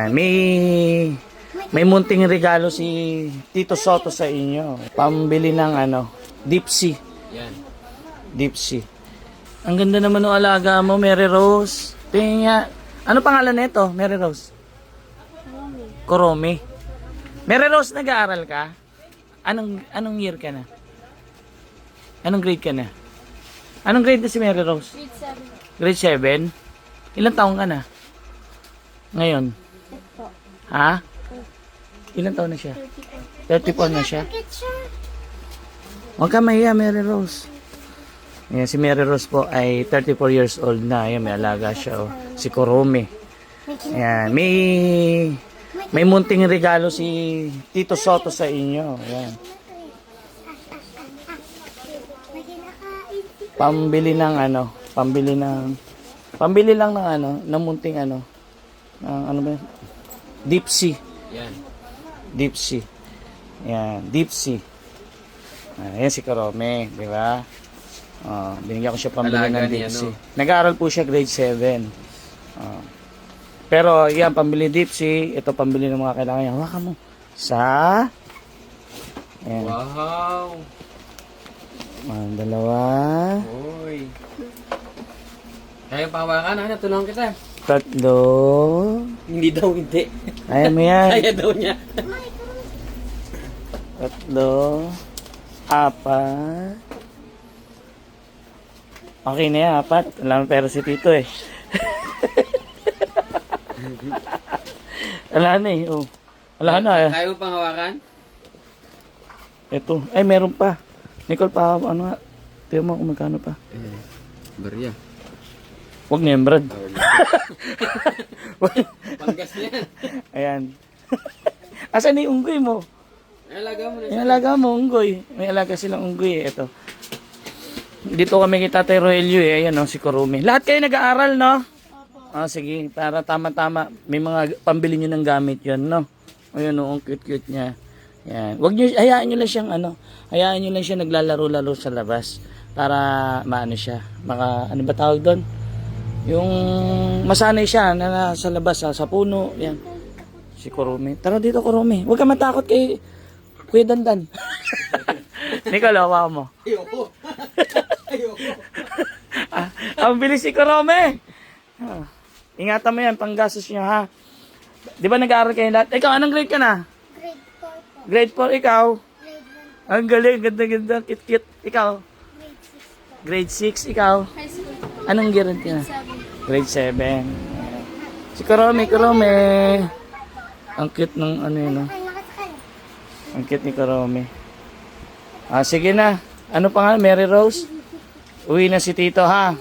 May munting regalo si Tito Soto sa inyo. Pambili ng Dipsy. Yan. Dipsy. Ang ganda naman ng alaga mo, Mary Rose. Tingnan nga. Ano pangalan nito, Mary Rose? Koromi. Mary Rose, nag-aaral ka? Anong year ka na? Anong grade ka na? Anong grade na si Mary Rose? Grade 7. Grade 7? Ilang taong ka na? Ngayon? Po. Ha? Ilang taon na siya? 34 na siya? Huwag ka mahiya, Mary Rose. Ayan, si Mary Rose po ay 34 years old na. Ayan, may alaga siya. Oh. Si Koromi. Ayan, may munting regalo si Tito Soto sa inyo. Ayan. Pambili lang ng munting ano ba? Dipsy. Yan. Dipsy. Ayan, Dipsy. Ayan si Karome, di ba? Binigyan ko siya pambili Alaga ng ni Dipsy. Nag-aaral po siya grade 7. Pero yan, pambili Dipsy. Ito pambili ng mga kailangan niya. Hawakan mo. Ayan. Wow. Dalawa. Uy. Kaya pahawakan, tulungan kita. 3. Hindi daw, hindi. Kaya mo yan. Kaya daw niya. 3. 4. Okay na yan, 4. Wala pera si Tito eh. Wala na eh. Oh. Wala na eh. Kaya mo pang hawakan? Ito. Ay, meron pa. Nicole, pa ano nga. Tiyo mo kung magkano pa. Barya. Huwag na yan, Brad. Panggas niyan. Ayan. Asan na yung unggoy mo? Alaga mo na Yung alaga mo, unggoy. May alaga silang unggoy eh. Ito. Dito kami kay Tatay Roelio eh. Ayan o, si Kurumi. Lahat kayo nag-aaral, no? Sige. Para tama-tama. May mga pambili nyo ng gamit yun, no? Ayan o, ang cute-cute niya. Ayan. Hayaan nyo lang siyang hayaan nyo lang siya naglalaro-laro sa labas. Para maano siya. Ano ba tawag doon? Yung masanay siya na nasa labas sa puno. Yan. Si Kurumi. Tara dito, Kurumi. Huwag ka matakot kay Kuya Dandan. Nicole, hawa mo. Ayoko. Ayoko. Ang bilis si Kurumi. Ingatan mo yan, panggastos niya ha. Di ba nag-aaral kayo lahat? Ikaw, anong grade ka na? Grade 4 po. Grade 4, ikaw? Grade 1 po. Ang galing, ganda-ganda, cute-cute. Ikaw? Grade 6 po. Grade 6, ikaw? High school po. Anong grade ka na? 7. Grade 7. Si Kurumi. Ang cute ng yun, no? Ang cute ni Kurumi. Sige na. Ano pa nga, Mary Rose? Uwi na si Tito, ha?